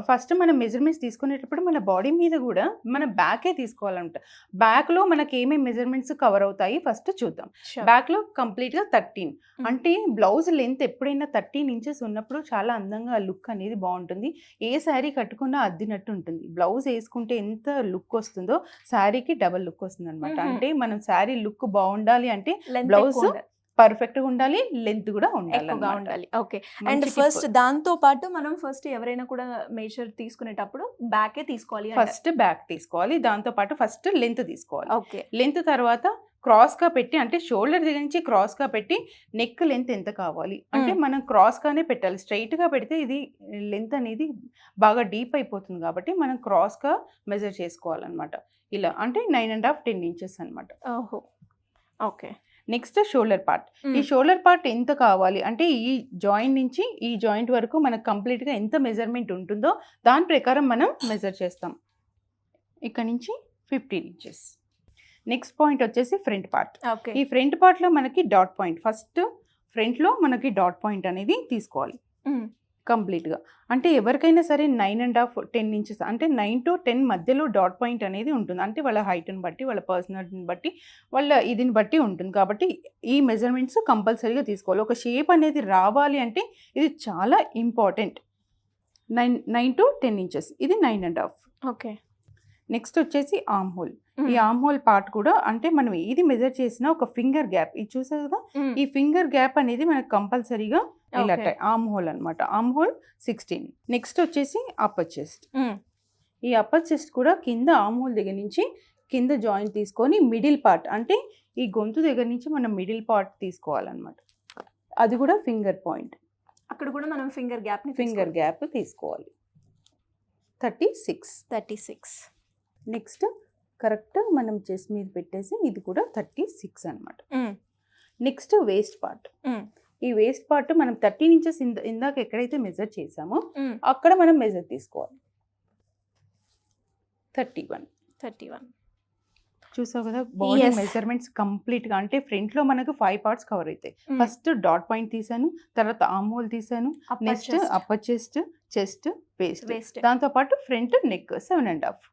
First మనం measurements తీసుకునేటప్పుడు మన బాడీ మీద కూడా మన బ్యాకే తీసుకోవాలంట. బ్యాక్‌లో మనకి ఏమేమి మెజర్మెంట్స్ కవర్ అవుతాయి ఫస్ట్ చూద్దాం. బ్యాక్‌లో కంప్లీట్‌గా 13 అంటే బ్లౌజ్ లెంత్ ఎప్పుడైనా 13 ఇంచెస్ ఉన్నప్పుడు చాలా అందంగా లుక్ అనేది బాగుంటుంది. ఏ శారీ కట్టుకున్నా అద్దినట్టు ఉంటుంది. బ్లౌజ్ వేసుకుంటే ఎంత లుక్ వస్తుందో శారీకి డబల్ లుక్ వస్తుంది అనమాట. అంటే మనం శారీ లుక్ బాగుండాలి అంటే బ్లౌజ్ పర్ఫెక్ట్‌గా ఉండాలి, లెంత్ కూడా ఉండాలి. ఓకే. అండ్ ఫస్ట్ దాంతో పాటు మనం ఫస్ట్ ఎవరైనా కూడా మెజర్ తీసుకునేటప్పుడు బ్యాకే తీసుకోవాలి. ఫస్ట్ బ్యాక్ తీసుకోవాలి, దాంతో పాటు ఫస్ట్ లెంత్ తీసుకోవాలి. ఓకే. లెంత్ తర్వాత క్రాస్‌గా పెట్టి అంటే షోల్డర్ దగ్గర నుంచి క్రాస్‌గా పెట్టి నెక్ లెంత్ ఎంత కావాలి అంటే మనం క్రాస్‌గానే పెట్టాలి. స్ట్రైట్‌గా పెడితే ఇది లెంత్ అనేది బాగా డీప్ అయిపోతుంది కాబట్టి మనం క్రాస్‌గా మెజర్ చేసుకోవాలన్నమాట. ఇలా అంటే 9.5 10 ఇంచెస్ అనమాట. ఓహో! ఓకే. Next shoulder part. ఈ షోల్డర్ పార్ట్ ఎంత కావాలి అంటే ఈ జాయింట్ నుంచి ఈ జాయింట్ వరకు మనకు కంప్లీట్‌గా ఎంత మెజర్మెంట్ ఉంటుందో దాని ప్రకారం మనం మెజర్ చేస్తాం. ఇక్కడ నుంచి 15 ఇంచెస్. నెక్స్ట్ పాయింట్ వచ్చేసి ఫ్రంట్ పార్ట్. ఈ ఫ్రంట్ పార్ట్లో మనకి డాట్ పాయింట్ ఫస్ట్ ఫ్రంట్లో మనకి డాట్ పాయింట్ అనేది తీసుకోవాలి కంప్లీట్‌గా. అంటే ఎవరికైనా సరే 9.5 10 ఇంచెస్ అంటే 9 to 10 మధ్యలో డాట్ పాయింట్ అనేది ఉంటుంది. అంటే వాళ్ళ హైట్‌ని బట్టి, వాళ్ళ పర్సనాలిటీని బట్టి, వాళ్ళ ఇదిని బట్టి ఉంటుంది. కాబట్టి ఈ మెజర్మెంట్స్ కంపల్సరీగా తీసుకోవాలి. ఒక షేప్ అనేది రావాలి అంటే ఇది చాలా ఇంపార్టెంట్. 9 to 10 ఇంచెస్ ఇది 9.5. ఓకే. నెక్స్ట్ వచ్చేసి ఆర్మ్ హోల్. ఈ ఆర్మ్ హోల్ పార్ట్ కూడా అంటే మనం ఏది మెజర్ చేసినా ఒక ఫింగర్ గ్యాప్ ఇది చూసారు కదా, ఈ ఫింగర్ గ్యాప్ అనేది మనకు కంపల్సరీగా ఇలా ఆర్మ్ హోల్ అనమాట. Arm whole 16. నెక్స్ట్ వచ్చేసి అప్పర్ చెస్ట్. ఈ అప్పర్ చెస్ట్ కూడా కింద ఆర్మ్ హోల్ దగ్గర నుంచి కింద జాయింట్ తీసుకొని మిడిల్ పార్ట్ అంటే ఈ గొంతు దగ్గర నుంచి మనం మిడిల్ పార్ట్ తీసుకోవాలన్నమాట. అది కూడా ఫింగర్ పాయింట్. అక్కడ కూడా మనం ఫింగర్ గ్యాప్ తీసుకోవాలి. 36. నెక్స్ట్ కరెక్ట్ మనం చెస్ట్ మీద పెట్టేసి ఇది కూడా 36 అనమాట. Next waste part. ఈ వేస్ట్ పార్ట్ మనం 13 ఇంచెస్ ఇందాక ఎక్కడైతే మెజర్ చేసామో అక్కడ మనం మెజర్ తీసుకోవాలి. 31. చూసావు కదా బాడీ మెజర్మెంట్స్ కంప్లీట్గా అంటే ఫ్రంట్లో మనకు 5 పార్ట్స్ కవర్ అవుతాయి. ఫస్ట్ డాట్ పాయింట్ తీసాను, తర్వాత ఆర్మ్ హోల్ తీసాను, next upper chest, chest, waste, దాంతో పాటు ఫ్రంట్ నెక్ 7.5.